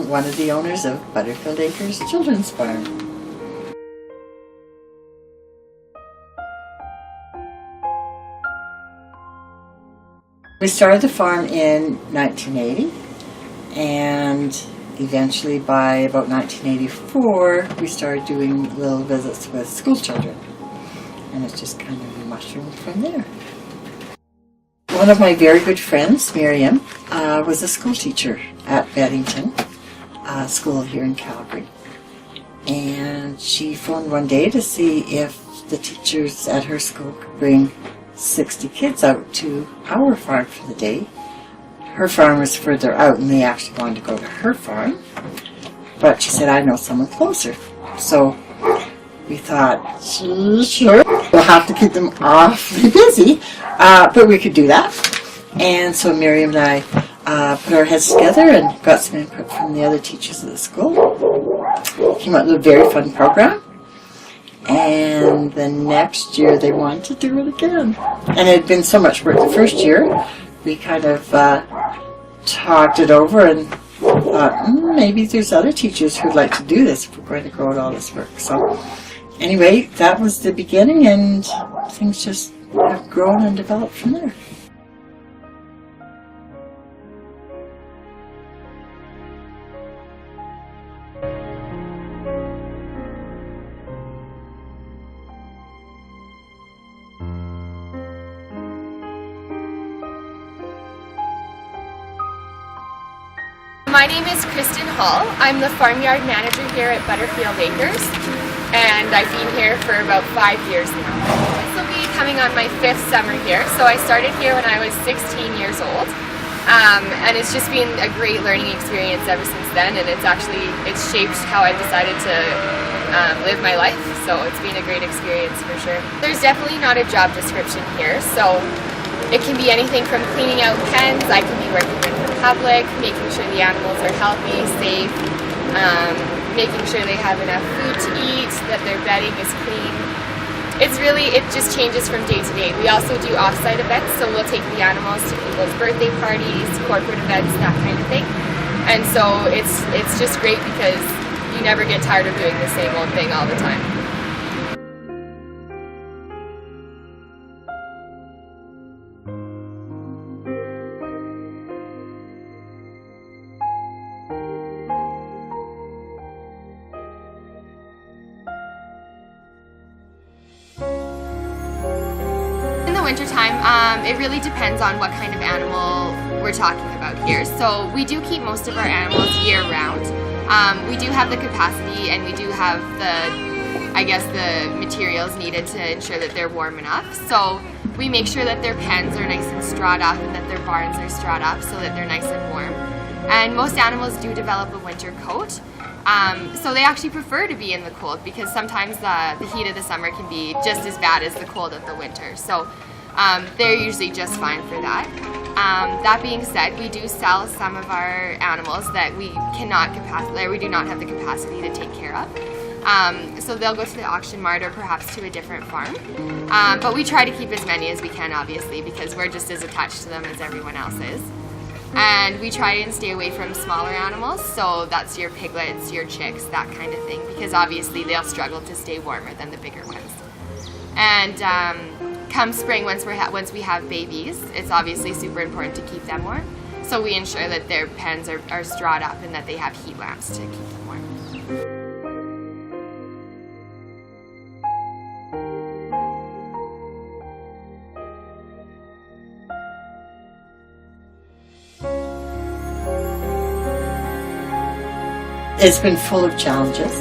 am one of the owners of Butterfield Acres Children's Farm. We started the farm in 1980, and eventually by about 1984 we started doing little visits with school children, and it's just kind of mushroomed from there. One of my very good friends, Miriam, was a school teacher at Beddington School here in Calgary, and she phoned one day to see if the teachers at her school could bring 60 kids out to our farm for the day. Her farm was further out and they actually wanted to go to her farm, but she said, I know someone closer. So we thought, sure, we'll have to keep them awfully busy, but we could do that. And so Miriam and I put our heads together and got some input from the other teachers at the school. Came out with a very fun program. And the next year they wanted to do it again. And it had been so much work the first year, we kind of talked it over and thought, maybe there's other teachers who'd like to do this if we're going to go at all this work. So anyway, that was the beginning, and things just have grown and developed from there. My name is KRISTEN. I'm the farmyard manager here at Butterfield Acres, and I've been here for about 5 years now. This will be coming on my 5th summer here, so I started here when I was 16 years old, and it's just been a great learning experience ever since then, and it's shaped how I've decided to live my life, so it's been a great experience for sure. There's definitely not a job description here, so it can be anything from cleaning out pens. I can be working with the public, making sure the animals are healthy, safe, making sure they have enough food to eat, that their bedding is clean. It just changes from day to day. We also do off-site events, so we'll take the animals to people's birthday parties, corporate events, that kind of thing. And so it's just great because you never get tired of doing the same old thing all the time. Wintertime, it really depends on what kind of animal we're talking about here. So we do keep most of our animals year round. We do have the capacity and we do have the materials needed to ensure that they're warm enough. So we make sure that their pens are nice and strawed up and that their barns are strawed up so that they're nice and warm. And most animals do develop a winter coat. So they actually prefer to be in the cold because sometimes the heat of the summer can be just as bad as the cold of the winter. So they're usually just fine for that. That being said, we do sell some of our animals that we do not have the capacity to take care of. So they'll go to the auction mart or perhaps to a different farm. But we try to keep as many as we can, obviously, because we're just as attached to them as everyone else is. And we try and stay away from smaller animals, so that's your piglets, your chicks, that kind of thing, because obviously they'll struggle to stay warmer than the bigger ones. And come spring, once we have babies, it's obviously super important to keep them warm. So we ensure that their pens are strawed up and that they have heat lamps to keep them warm. It's been full of challenges.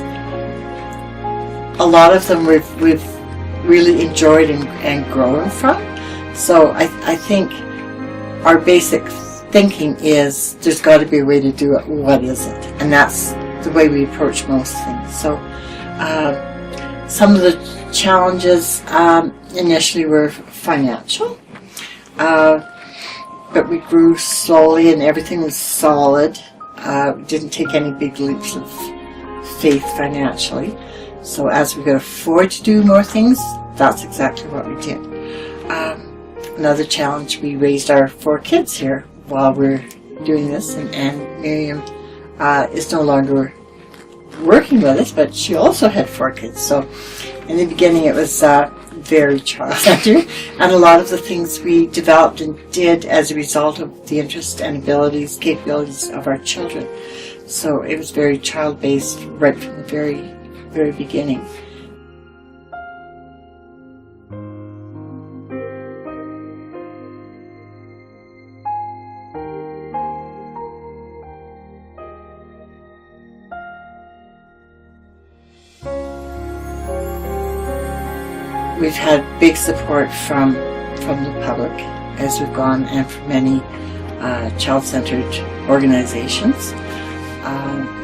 A lot of them we've really enjoyed and grown from. So I think our basic thinking is there's got to be a way to do it. What is it? And that's the way we approach most things. So some of the challenges initially were financial, but we grew slowly and everything was solid. Didn't take any big leaps of faith financially. So as we could afford to do more things, that's exactly what we did. Another challenge, we raised our 4 kids here while we're doing this, and Miriam is no longer working with us, but she also had 4 kids. So in the beginning it was very child-centered, and a lot of the things we developed and did as a result of the interests and abilities, capabilities of our children. So it was very child-based right from the very, very beginning. We've had big support from the public as we've gone, and from many child-centered organizations.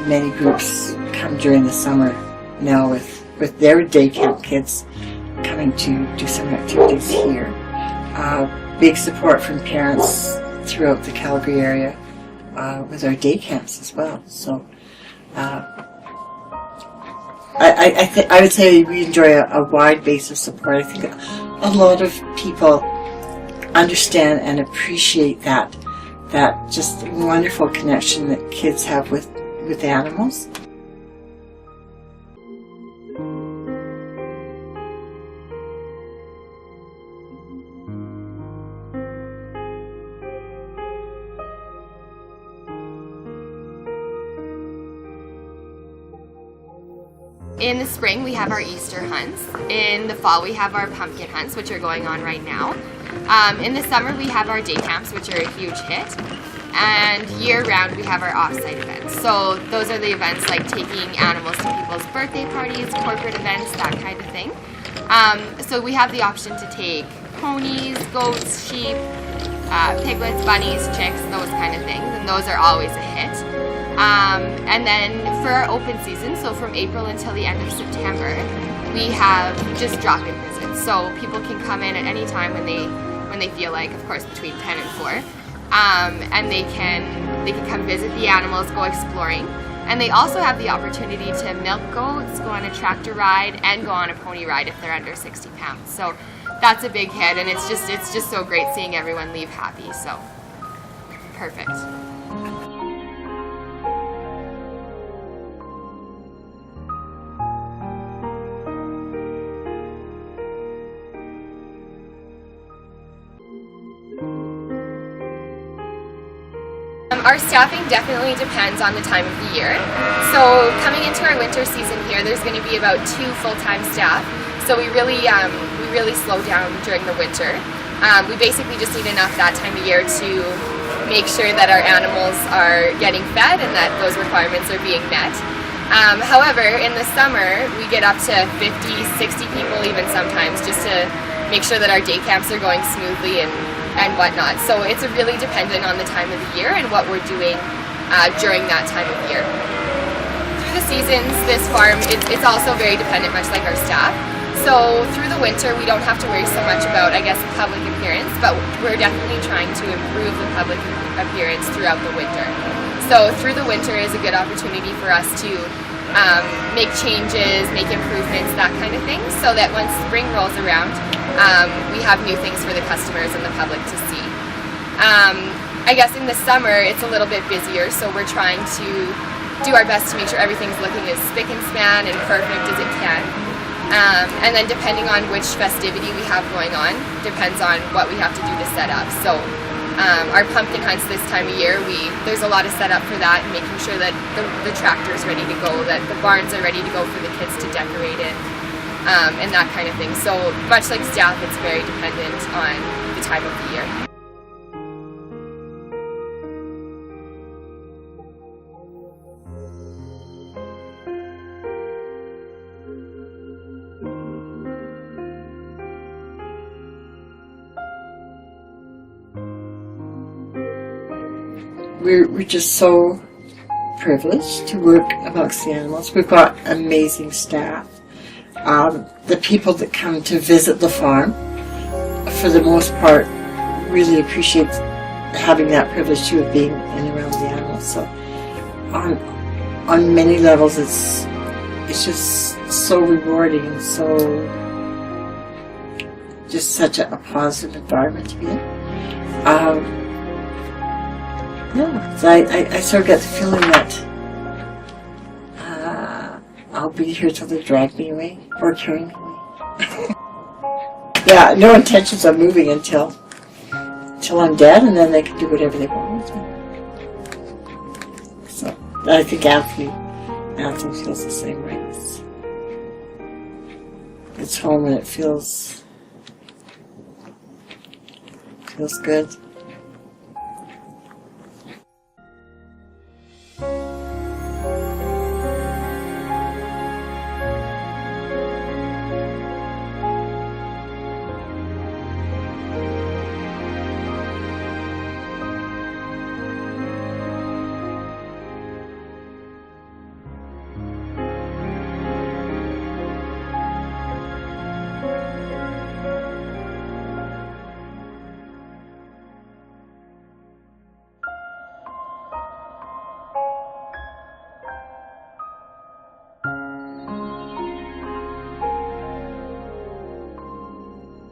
Many groups come during the summer now with their day camp kids coming to do some activities here. Big support from parents throughout the Calgary area with our day camps as well. So I would say we enjoy a wide base of support. I think a lot of people understand and appreciate that just wonderful connection that kids have with animals. In the spring, we have our Easter hunts. In the fall, we have our pumpkin hunts, which are going on right now. In the summer, we have our day camps, which are a huge hit. And year-round, we have our off-site events. So those are the events like taking animals to people's birthday parties, corporate events, that kind of thing. So we have the option to take ponies, goats, sheep, piglets, bunnies, chicks, those kind of things. And those are always a hit. And then for our open season, so from April until the end of September, we have just drop-in visits. So people can come in at any time when they feel like, of course, between 10 and 4. And they can come visit the animals, go exploring. And they also have the opportunity to milk goats, go on a tractor ride, and go on a pony ride if they're under 60 pounds. So that's a big hit, and it's just so great seeing everyone leave happy. So perfect. Our staffing definitely depends on the time of the year. So coming into our winter season here, there's going to be about 2 full-time staff. So we really slow down during the winter. We basically just need enough that time of year to make sure that our animals are getting fed and that those requirements are being met. However, in the summer, we get up to 50, 60 people even sometimes, just to make sure that our day camps are going smoothly and whatnot. So it's really dependent on the time of the year and what we're doing during that time of year. Through the seasons, this farm, it's also very dependent, much like our staff. So through the winter, we don't have to worry so much about, I guess, public appearance, but we're definitely trying to improve the public appearance throughout the winter. So through the winter is a good opportunity for us to make changes, make improvements, that kind of thing, so that once spring rolls around, we have new things for the customers and the public to see. I guess in the summer it's a little bit busier, so we're trying to do our best to make sure everything's looking as spick and span and perfect as it can. And then depending on which festivity we have going on, depends on what we have to do to set up. So our pumpkin hunts this time of year, there's a lot of setup for that, and making sure that the tractor's ready to go, that the barns are ready to go for the kids to decorate it. And that kind of thing. So much like staff, it's very dependent on the time of the year. We're just so privileged to work amongst the animals. We've got amazing staff. The people that come to visit the farm, for the most part, really appreciate having that privilege too of being in and around the animals. So on many levels, it's just so rewarding and so just such a positive environment to be in. Yeah, so I sort of get the feeling that I'll be here till they drag me away or carry me away. Yeah, no intentions of moving until I'm dead, and then they can do whatever they want with me. So I think Anthony feels the same way. It's home and it feels good.